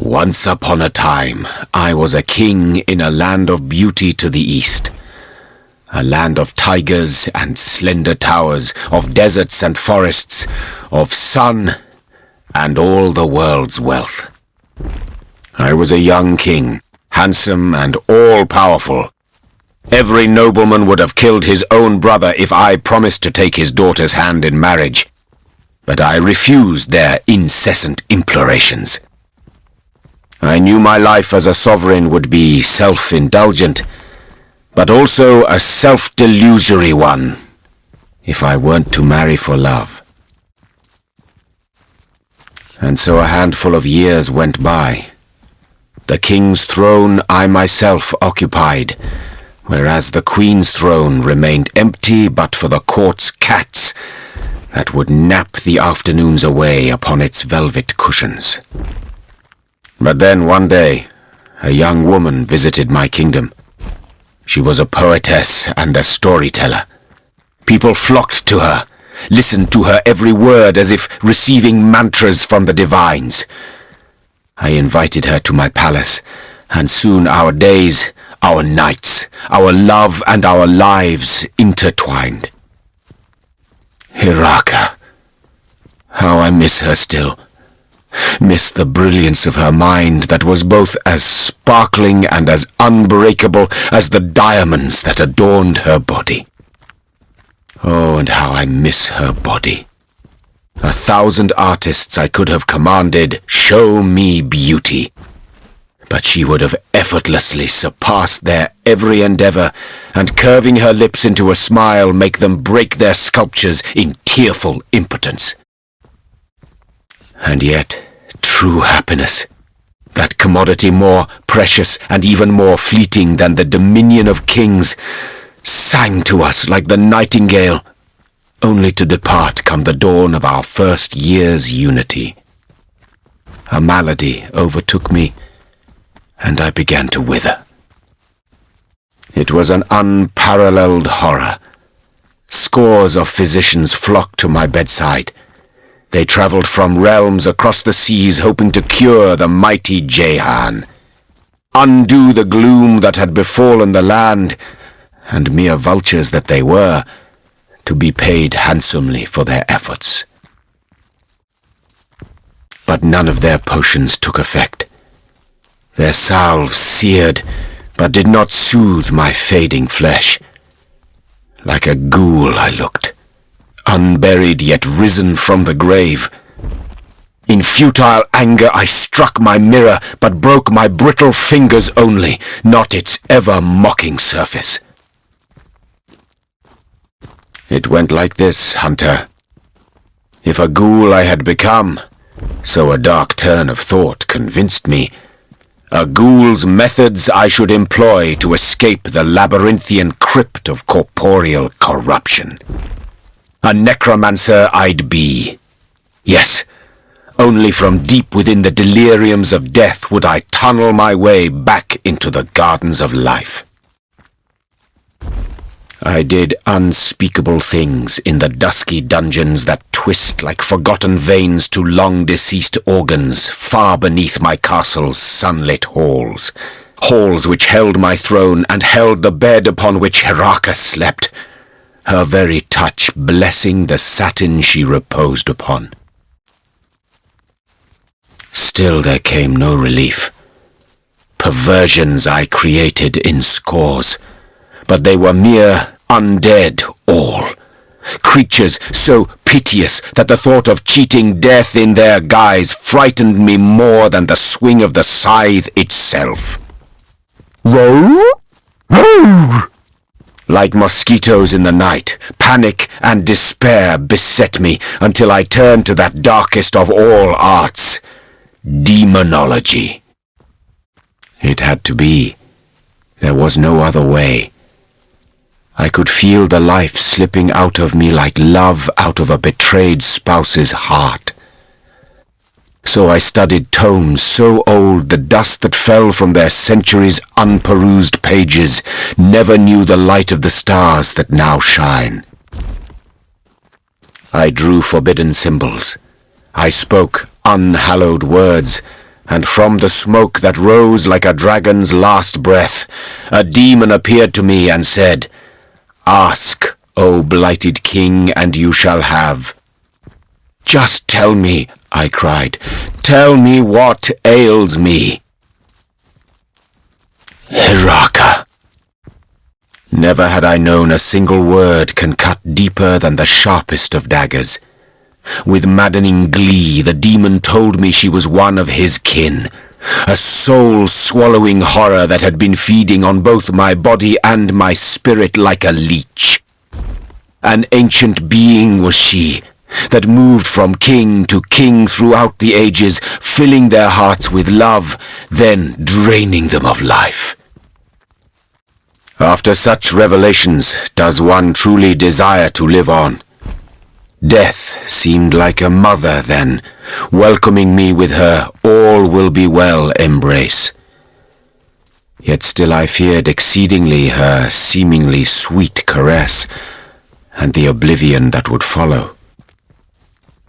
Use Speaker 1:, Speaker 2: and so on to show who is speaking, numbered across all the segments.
Speaker 1: Once upon a time, I was a king in a land of beauty to the east. A land of tigers and slender towers, of deserts and forests, of sun and all the world's wealth. I was a young king, handsome and all-powerful. Every nobleman would have killed his own brother if I promised to take his daughter's hand in marriage. But I refused their incessant implorations. I knew my life as a sovereign would be self-indulgent, but also a self-delusory one, if I weren't to marry for love. And so a handful of years went by. The king's throne I myself occupied, whereas the queen's throne remained empty but for the court's cats that would nap the afternoons away upon its velvet cushions. But then one day, a young woman visited my kingdom. She was a poetess and a storyteller. People flocked to her, listened to her every word as if receiving mantras from the divines. I invited her to my palace, and soon our days, our nights, our love and our lives intertwined. Hiraka, how I miss her still. Miss the brilliance of her mind that was both as sparkling and as unbreakable as the diamonds that adorned her body. Oh, and how I miss her body. 1,000 artists I could have commanded, show me beauty. But she would have effortlessly surpassed their every endeavor, and curving her lips into a smile make them break their sculptures in tearful impotence. And yet, true happiness, that commodity more precious and even more fleeting than the dominion of kings, sang to us like the nightingale, only to depart come the dawn of our first year's unity. A malady overtook me, and I began to wither. It was an unparalleled horror. Scores of physicians flocked to my bedside. They travelled from realms across the seas hoping to cure the mighty Jahan, undo the gloom that had befallen the land, and mere vultures that they were, to be paid handsomely for their efforts. But none of their potions took effect. Their salves seared, but did not soothe my fading flesh. Like a ghoul I looked, unburied yet risen from the grave. In futile anger I struck my mirror, but broke my brittle fingers only, not its ever-mocking surface. It went like this, Hunter. If a ghoul I had become, so a dark turn of thought convinced me, a ghoul's methods I should employ to escape the labyrinthian crypt of corporeal corruption. A necromancer I'd be. Yes, only from deep within the deliriums of death would I tunnel my way back into the gardens of life. I did unspeakable things in the dusky dungeons that twist like forgotten veins to long-deceased organs far beneath my castle's sunlit halls. Halls which held my throne and held the bed upon which Hiraka slept, her very touch blessing the satin she reposed upon. Still there came no relief. Perversions I created in scores, but they were mere undead all. Creatures so piteous that the thought of cheating death in their guise frightened me more than the swing of the scythe itself.
Speaker 2: Row? Row!
Speaker 1: Like mosquitoes in the night, panic and despair beset me until I turned to that darkest of all arts, demonology. It had to be. There was no other way. I could feel the life slipping out of me like love out of a betrayed spouse's heart. So I studied tomes so old the dust that fell from their centuries' unperused pages never knew the light of the stars that now shine. I drew forbidden symbols. I spoke unhallowed words, and from the smoke that rose like a dragon's last breath, a demon appeared to me and said, "Ask, O blighted king, and you shall have." "Just tell me," I cried, "tell me what ails me." Hiraka. Never had I known a single word can cut deeper than the sharpest of daggers. With maddening glee, the demon told me she was one of his kin, a soul-swallowing horror that had been feeding on both my body and my spirit like a leech. An ancient being was she, that moved from king to king throughout the ages, filling their hearts with love, then draining them of life. After such revelations, does one truly desire to live on? Death seemed like a mother then, welcoming me with her all will be well embrace. Yet still I feared exceedingly her seemingly sweet caress, and the oblivion that would follow.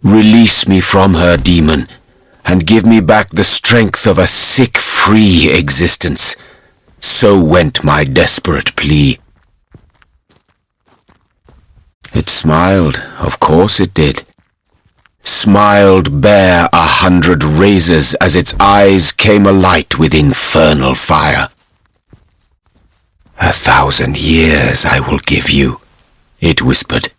Speaker 1: Release me from her, demon, and give me back the strength of a sick, free existence. So went my desperate plea. It smiled, of course it did. Smiled bare 100 razors as its eyes came alight with infernal fire. "1,000 years I will give you," it whispered.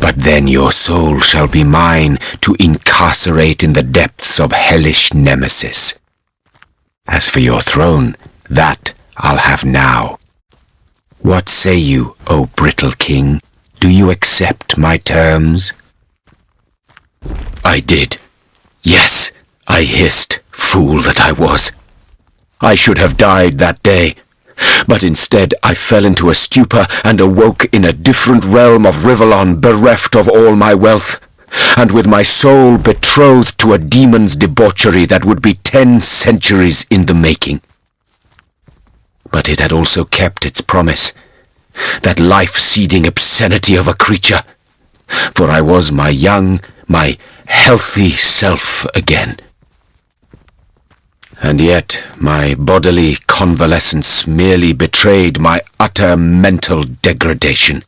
Speaker 1: "But then your soul shall be mine to incarcerate in the depths of hellish nemesis. As for your throne, that I'll have now. What say you, O brittle king? Do you accept my terms?" I did. Yes, I hissed, fool that I was. I should have died that day, but instead I fell into a stupor and awoke in a different realm of Rivellon, bereft of all my wealth, and with my soul betrothed to a demon's debauchery that would be 10 centuries in the making. But it had also kept its promise, that life-seeding obscenity of a creature, for I was my young, my healthy self again. And yet my bodily convalescence merely betrayed my utter mental degradation.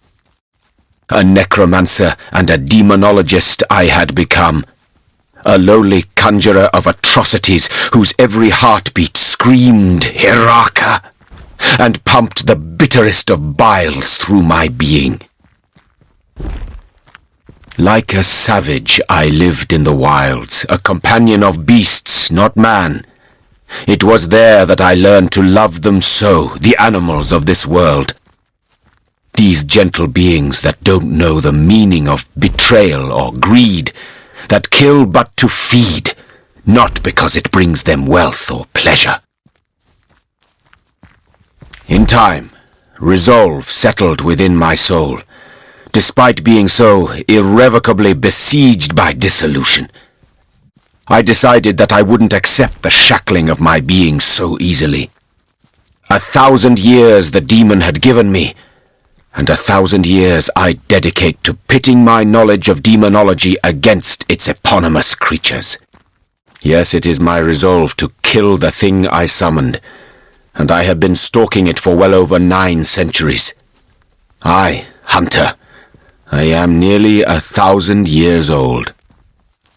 Speaker 1: A necromancer and a demonologist I had become, a lowly conjurer of atrocities whose every heartbeat screamed Hiraka, and pumped the bitterest of biles through my being. Like a savage I lived in the wilds, a companion of beasts, not man. It was there that I learned to love them so, the animals of this world. These gentle beings that don't know the meaning of betrayal or greed, that kill but to feed, not because it brings them wealth or pleasure. In time, resolve settled within my soul, despite being so irrevocably besieged by dissolution. I decided that I wouldn't accept the shackling of my being so easily. 1,000 years the demon had given me, and 1,000 years I dedicate to pitting my knowledge of demonology against its eponymous creatures. Yes, it is my resolve to kill the thing I summoned, and I have been stalking it for well over 9 centuries. I, hunter, I am nearly 1,000 years old.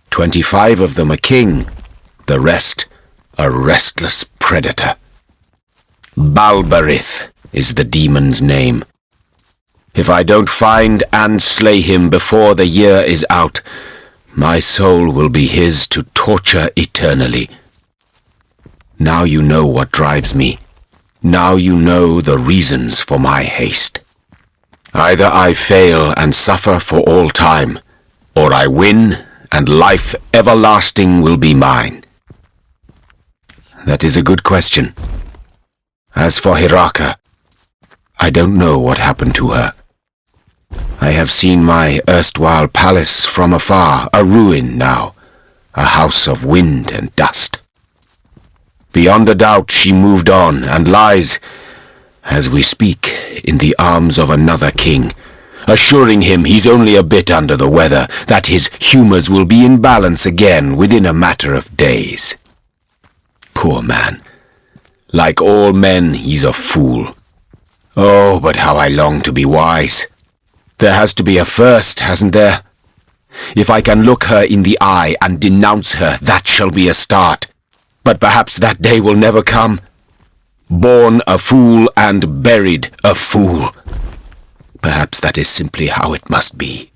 Speaker 1: 25 of them a king, the rest a restless predator. Balberith is the demon's name. If I don't find and slay him before the year is out, my soul will be his to torture eternally. Now you know what drives me. Now you know the reasons for my haste. Either I fail and suffer for all time, or I win and life everlasting will be mine. That is a good question. As for Hiraka, I don't know what happened to her. I have seen my erstwhile palace from afar, a ruin now, a house of wind and dust. Beyond a doubt she moved on and lies, as we speak, in the arms of another king, assuring him he's only a bit under the weather, that his humours will be in balance again within a matter of days. Poor man. Like all men, he's a fool. Oh, but how I long to be wise. There has to be a first, hasn't there? If I can look her in the eye and denounce her, that shall be a start. But perhaps that day will never come. Born a fool and buried a fool. Perhaps that is simply how it must be.